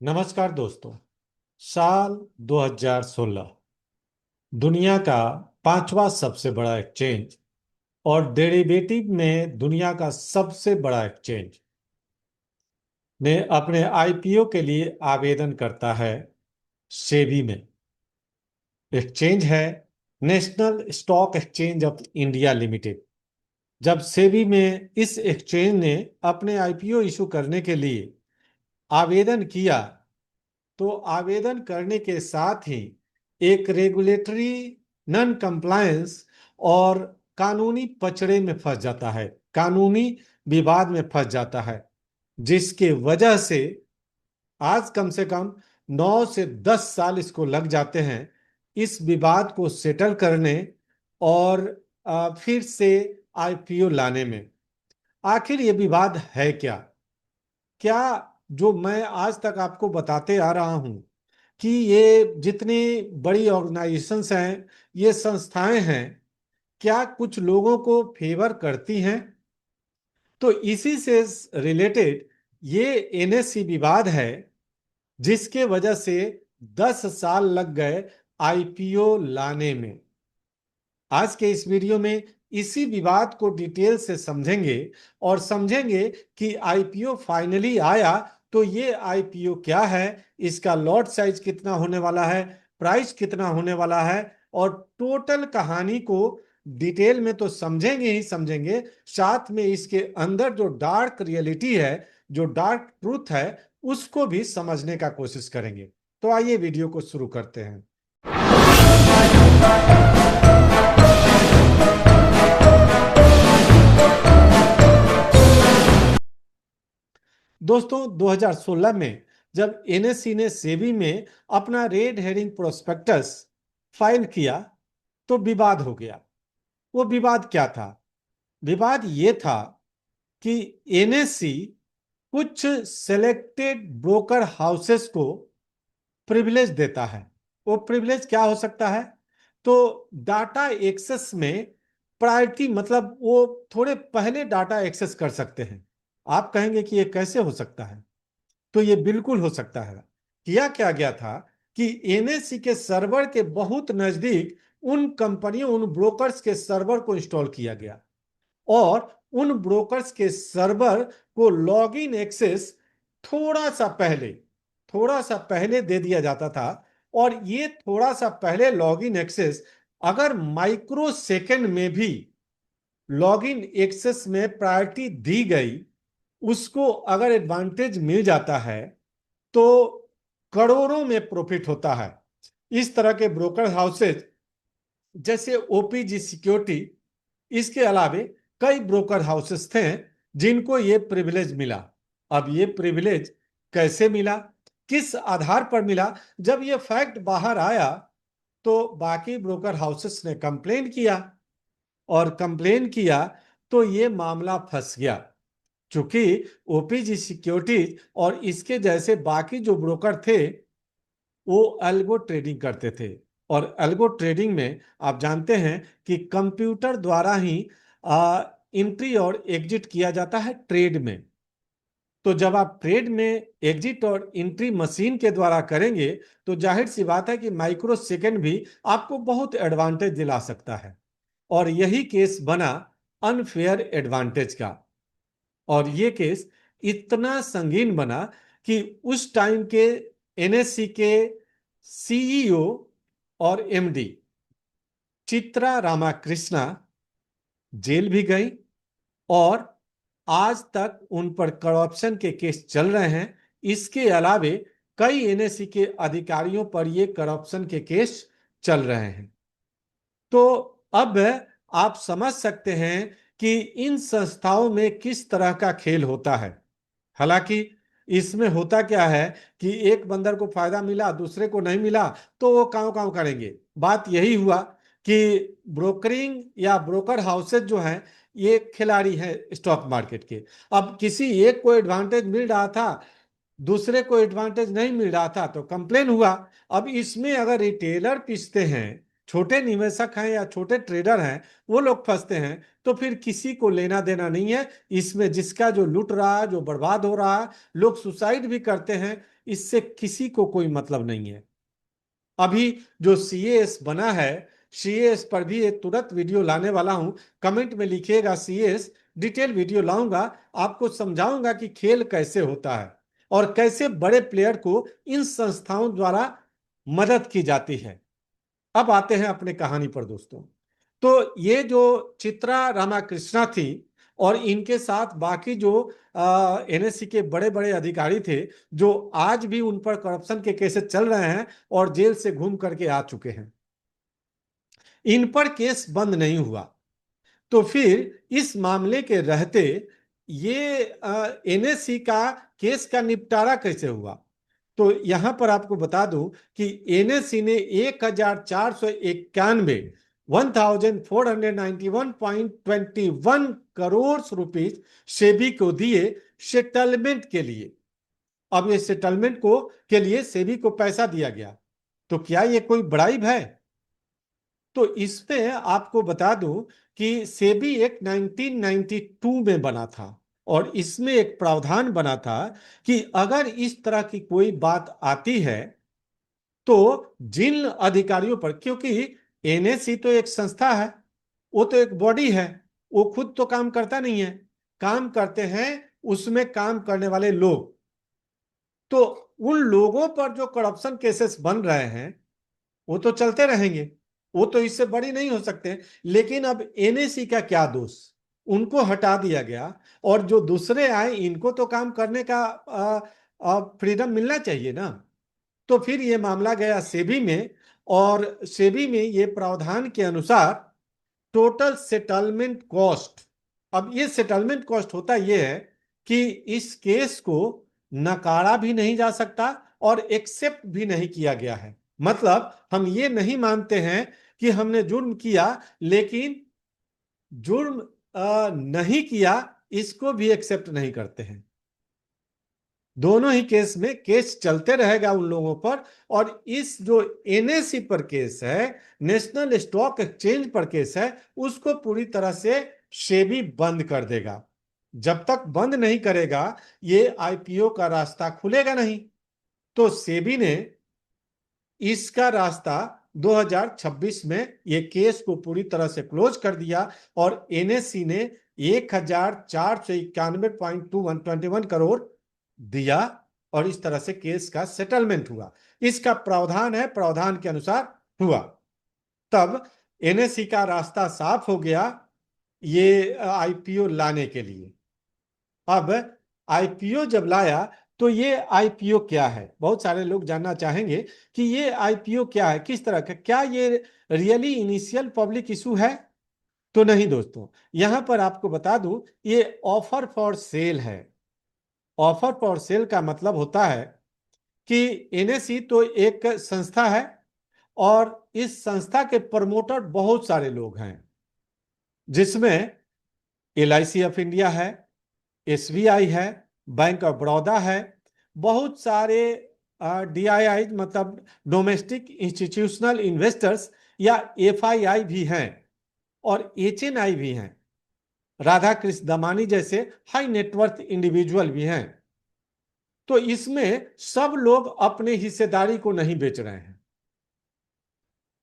नमस्कार दोस्तों। साल 2016 दुनिया का पांचवा सबसे बड़ा एक्सचेंज और डेरिवेटिव में दुनिया का सबसे बड़ा एक्सचेंज ने अपने आईपीओ के लिए आवेदन करता है सेबी में। एक्सचेंज है national stock exchange of India limited. जब सेबी में इस एक्सचेंज ने अपने आईपीओ इशू करने के लिए आवेदन किया तो आवेदन करने के साथ ही एक रेगुलेटरी नॉन कंप्लायंस और कानूनी पचड़े में फंस जाता है, कानूनी विवाद में फंस जाता है, जिसके वजह से आज कम से कम 9 से 10 साल इसको लग जाते हैं इस विवाद को सेटल करने और फिर से आईपीओ लाने में। आखिर ये विवाद है क्या? क्या जो मैं आज तक आपको बताते आ रहा हूं कि ये जितनी बड़ी ऑर्गेनाइजेशंस हैं, ये संस्थाएं हैं, क्या कुछ लोगों को फेवर करती हैं? तो इसी से रिलेटेड ये एनएससी विवाद है, जिसके वजह से 10 साल लग गए आईपीओ लाने में। आज के इस वीडियो में इसी विवाद को डिटेल से समझेंगे और समझेंगे कि आईपीओ फाइनली आया तो ये आईपीओ क्या है, इसका लॉट साइज कितना होने वाला है, प्राइस कितना होने वाला है, और टोटल कहानी को डिटेल में तो समझेंगे ही समझेंगे, साथ में इसके अंदर जो डार्क रियलिटी है, जो डार्क ट्रूथ है, उसको भी समझने का कोशिश करेंगे। तो आइए वीडियो को शुरू करते हैं। दोस्तों, 2016 में जब एनएससी ने सेबी में अपना रेड हेरिंग प्रोस्पेक्टस फाइल किया तो विवाद हो गया। वो विवाद क्या था? विवाद ये था कि एनएससी कुछ सेलेक्टेड ब्रोकर हाउसेस को प्रिविलेज देता है। वो प्रिविलेज क्या हो सकता है? तो डाटा एक्सेस में प्रायोरिटी, मतलब वो थोड़े पहले डाटा एक्सेस कर सकते हैं। आप कहेंगे कि ये कैसे हो सकता है? तो ये बिल्कुल हो सकता है। किया क्या गया था कि एनएससी के सर्वर के बहुत नजदीक उन कंपनियों, उन ब्रोकर्स के सर्वर को इंस्टॉल किया गया और उन ब्रोकर्स के सर्वर को लॉगिन एक्सेस थोड़ा सा पहले दे दिया जाता था। और ये थोड़ा सा पहले लॉगिन एक्सेस अगर माइक्रो सेकेंड में भी लॉगिन एक्सेस में प्रायोरिटी दी गई, उसको अगर एडवांटेज मिल जाता है तो करोड़ों में प्रॉफिट होता है। इस तरह के ब्रोकर हाउसेज जैसे ओपीजी सिक्योरिटी, इसके अलावे कई ब्रोकर हाउसेस थे जिनको ये प्रिविलेज मिला। अब ये प्रिविलेज कैसे मिला, किस आधार पर मिला? जब ये फैक्ट बाहर आया तो बाकी ब्रोकर हाउसेस ने कंप्लेन किया, और कंप्लेन किया तो ये मामला फंस गया। चूंकि ओपीजी सिक्योरिटीज और इसके जैसे बाकी जो ब्रोकर थे वो अल्गो ट्रेडिंग करते थे, और अल्गो ट्रेडिंग में आप जानते हैं कि कंप्यूटर द्वारा ही एंट्री और एग्जिट किया जाता है ट्रेड में। तो जब आप ट्रेड में एग्जिट और एंट्री मशीन के द्वारा करेंगे तो जाहिर सी बात है कि माइक्रो सेकेंड भी आपको बहुत एडवांटेज दिला सकता है। और यही केस बना अनफेयर एडवांटेज का। और ये केस इतना संगीन बना कि उस टाइम के एनएससी के सीईओ और एमडी चित्रा रामाकृष्णा जेल भी गई, और आज तक उन पर करप्शन के केस चल रहे हैं। इसके अलावे कई एनएससी के अधिकारियों पर ये करप्शन के केस चल रहे हैं। तो अब आप समझ सकते हैं कि इन संस्थाओं में किस तरह का खेल होता है। हालांकि इसमें होता क्या है कि एक बंदर को फायदा मिला, दूसरे को नहीं मिला, तो वो काव काव करेंगे। बात यही हुआ कि ब्रोकरिंग या ब्रोकर हाउसेज जो हैं, ये खिलाड़ी हैं स्टॉक मार्केट के। अब किसी एक को एडवांटेज मिल रहा था, दूसरे को एडवांटेज नहीं मिल रहा था, तो कंप्लेन हुआ। अब इसमें अगर रिटेलर पिसते हैं, छोटे निवेशक हैं या छोटे ट्रेडर हैं, वो लोग फंसते हैं, तो फिर किसी को लेना देना नहीं है इसमें। जिसका जो लूट रहा है, जो बर्बाद हो रहा है, लोग सुसाइड भी करते हैं, इससे किसी को कोई मतलब नहीं है। अभी जो सीएएस बना है, सीएएस पर भी एक तुरंत वीडियो लाने वाला हूं। कमेंट में लिखिएगा सीएएस, डिटेल वीडियो लाऊंगा, आपको समझाऊंगा कि खेल कैसे होता है और कैसे बड़े प्लेयर को इन संस्थाओं द्वारा मदद की जाती है। अब आते हैं अपने कहानी पर दोस्तों। तो ये जो चित्रा रामाकृष्णा थी और इनके साथ बाकी जो एनएससी के बड़े बड़े अधिकारी थे, जो आज भी उन पर करप्शन के केसेस चल रहे हैं और जेल से घूम करके आ चुके हैं, इन पर केस बंद नहीं हुआ। तो फिर इस मामले के रहते ये एनएससी का केस का निपटारा कैसे हुआ? तो यहां पर आपको बता दूं कि एनएससी ने 1491 1491.21 करोड़ रुपीस सेबी को दिए सेटलमेंट के लिए। अब ये सेटलमेंट को के लिए सेबी को पैसा दिया गया, तो क्या ये कोई ब्राइब है? तो इसमें आपको बता दूं कि सेबी एक 1992 में बना था और इसमें एक प्रावधान बना था कि अगर इस तरह की कोई बात आती है तो जिन अधिकारियों पर, क्योंकि एनएससी तो एक संस्था है, वो तो एक बॉडी है, वो खुद तो काम करता नहीं है, काम करते हैं उसमें काम करने वाले लोग। तो उन लोगों पर जो करप्शन केसेस बन रहे हैं वो तो चलते रहेंगे, वो तो इससे बड़ी नहीं हो सकते। लेकिन अब एनएससी का क्या दोष? उनको हटा दिया गया और जो दूसरे आए इनको तो काम करने का फ्रीडम मिलना चाहिए ना। तो फिर ये मामला गया सेबी में और सेबी में ये प्रावधान के अनुसार टोटल सेटलमेंट कॉस्ट, अब ये सेटलमेंट कॉस्ट होता ये है कि इस केस को नकारा भी नहीं जा सकता और एक्सेप्ट भी नहीं किया गया है। मतलब हम ये नहीं मानते हैं कि हमने जुर्म किया, लेकिन जुर्म नहीं किया इसको भी एक्सेप्ट नहीं करते हैं। दोनों ही केस में केस चलते रहेगा उन लोगों पर। और इस जो एनएससी पर केस है, नेशनल स्टॉक एक्सचेंज पर केस है, उसको पूरी तरह से सेबी बंद कर देगा। जब तक बंद नहीं करेगा ये आईपीओ का रास्ता खुलेगा नहीं। तो सेबी ने इसका रास्ता 2026 में ये केस को पूरी तरह से क्लोज कर दिया और एनएससी ने 1491.21 करोड़ दिया और इस तरह से केस का सेटलमेंट हुआ। इसका प्रावधान है, प्रावधान के अनुसार हुआ। तब एनएससी का रास्ता साफ हो गया ये आईपीओ लाने के लिए। अब आईपीओ जब लाया तो ये आईपीओ क्या है, बहुत सारे लोग जानना चाहेंगे कि ये आईपीओ क्या है, किस तरह का, क्या ये रियली इनिशियल पब्लिक इशू है? तो नहीं दोस्तों, यहां पर आपको बता दूं ये ऑफर फॉर सेल है। ऑफर फॉर सेल का मतलब होता है कि एनएससी तो एक संस्था है और इस संस्था के प्रमोटर बहुत सारे लोग हैं, जिसमें एलआईसी ऑफ इंडिया है, एसबीआई है, बैंक ऑफ बड़ौदा है, बहुत सारे डीआईआई मतलब डोमेस्टिक इंस्टीट्यूशनल इन्वेस्टर्स या एफआईआई भी हैं और एचएनआई भी हैं, राधा कृष्ण दमानी जैसे हाई नेटवर्थ इंडिविजुअल भी हैं। तो इसमें सब लोग अपने हिस्सेदारी को नहीं बेच रहे हैं।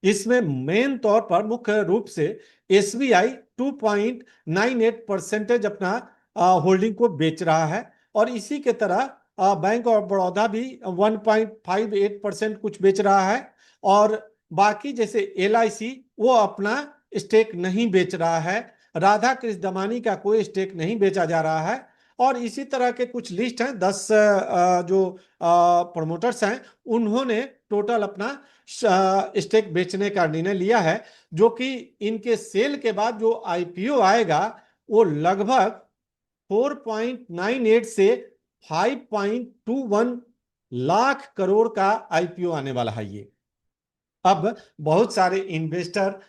इसमें मेन तौर पर मुख्य रूप से एसबीआई 2.98% अपना होल्डिंग को बेच रहा है और इसी के तरह बैंक ऑफ बड़ौदा भी 1.58% कुछ बेच रहा है और बाकी जैसे एलआईसी वो अपना स्टेक नहीं बेच रहा है, राधा कृष्ण दमानी का कोई स्टेक नहीं बेचा जा रहा है। और इसी तरह के कुछ लिस्ट हैं, 10 जो प्रमोटर्स हैं उन्होंने टोटल अपना स्टेक बेचने का निर्णय लिया है, जो कि इनके सेल के बाद जो आईपीओ आएगा वो लगभग 4.98 से 5.21 लाख करोड़ का आईपीओ आने वाला है ये। अब बहुत सारे इन्वेस्टर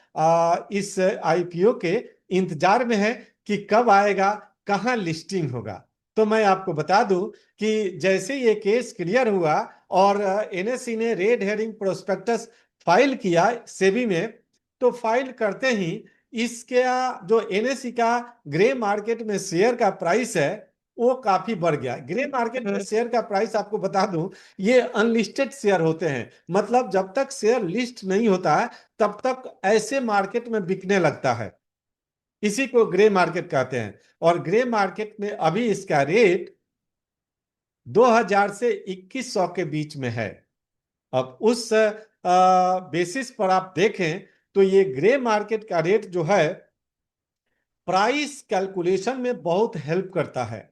इस आईपीओ के इंतजार में है कि कब आएगा, कहां लिस्टिंग होगा। तो मैं आपको बता दूं कि जैसे ये केस क्लियर हुआ और एनएससी ने रेड हेरिंग प्रोस्पेक्टस फाइल किया सेबी में, तो फाइल करते ही इसके जो एनएससी का ग्रे मार्केट में शेयर का प्राइस है वो काफी बढ़ गया। ग्रे मार्केट में शेयर का प्राइस आपको बता दूं, ये अनलिस्टेड शेयर होते हैं, मतलब जब तक शेयर लिस्ट नहीं होता है तब तक ऐसे मार्केट में बिकने लगता है, इसी को ग्रे मार्केट कहते हैं। और ग्रे मार्केट में अभी इसका रेट 2000 से 2100 के बीच में है। अब उस बेसिस पर आप देखें तो ये ग्रे मार्केट का रेट जो है प्राइस कैलकुलेशन में बहुत हेल्प करता है,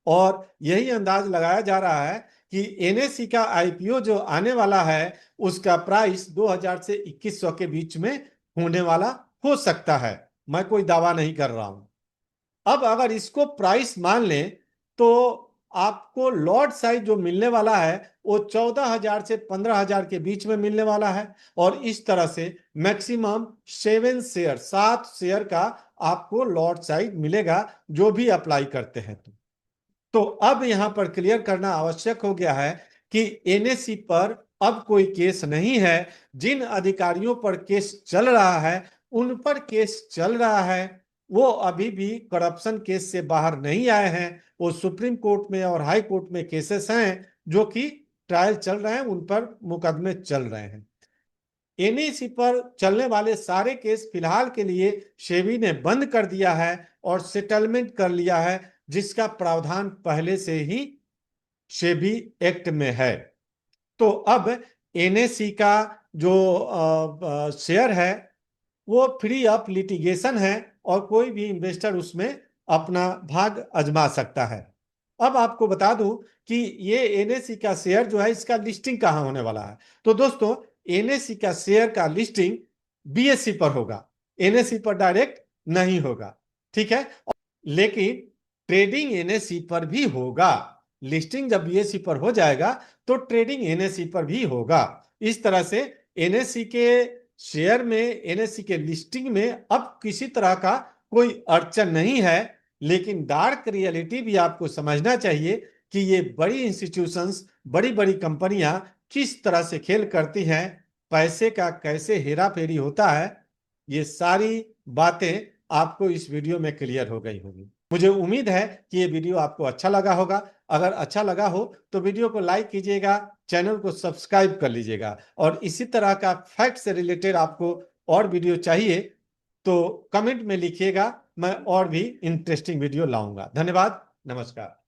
और यही अंदाज लगाया जा रहा है कि एनएसई का आईपीओ जो आने वाला है उसका प्राइस 2000 से 2100 के बीच में होने वाला हो सकता है। मैं कोई दावा नहीं कर रहा हूं। अब अगर इसको प्राइस मान लें तो आपको लॉट साइज जो मिलने वाला है वो 14,000 से 15,000 के बीच में मिलने वाला है, और इस तरह से मैक्सिमम 7 शेयर का आपको लॉट साइज मिलेगा जो भी अप्लाई करते हैं। तो अब यहां पर क्लियर करना आवश्यक हो गया है कि एनएसई पर अब कोई केस नहीं है। जिन अधिकारियों पर केस चल रहा है उन पर केस चल रहा है, वो अभी भी करप्शन केस से बाहर नहीं आए हैं। वो सुप्रीम कोर्ट में और हाई कोर्ट में केसेस हैं जो कि ट्रायल चल रहे हैं, उन पर मुकदमे चल रहे हैं। एनएसई पर चलने वाले सारे केस फिलहाल के लिए सेबी ने बंद कर दिया है और सेटलमेंट कर लिया है, जिसका प्रावधान पहले से ही सेबी एक्ट में है। तो अब एनएसई का जो शेयर है वो फ्री ऑफ लिटिगेशन है और कोई भी इन्वेस्टर उसमें अपना भाग आजमा सकता है। अब आपको बता दूं कि ये एनएसई का शेयर जो है इसका लिस्टिंग कहां होने वाला है। तो दोस्तों, एनएसई का शेयर का लिस्टिंग बीएसई पर होगा, एनएसई पर डायरेक्ट नहीं होगा, ठीक है। लेकिन ट्रेडिंग एनएसई पर भी होगा। लिस्टिंग जब बीएसई पर हो जाएगा तो ट्रेडिंग एनएसई पर भी होगा। इस तरह से एनएसई के शेयर में, एनएसई के लिस्टिंग में अब किसी तरह का कोई अड़चन नहीं है। लेकिन डार्क रियलिटी भी आपको समझना चाहिए कि ये बड़ी इंस्टीट्यूशंस, बड़ी बड़ी कंपनियां किस तरह से खेल करती हैं, पैसे का कैसे हेरा फेरी होता है, ये सारी बातें आपको इस वीडियो में क्लियर हो गई होगी। मुझे उम्मीद है कि ये वीडियो आपको अच्छा लगा होगा। अगर अच्छा लगा हो तो वीडियो को लाइक कीजिएगा, चैनल को सब्सक्राइब कर लीजिएगा, और इसी तरह का फैक्ट से रिलेटेड आपको और वीडियो चाहिए तो कमेंट में लिखिएगा, मैं और भी इंटरेस्टिंग वीडियो लाऊंगा। धन्यवाद, नमस्कार।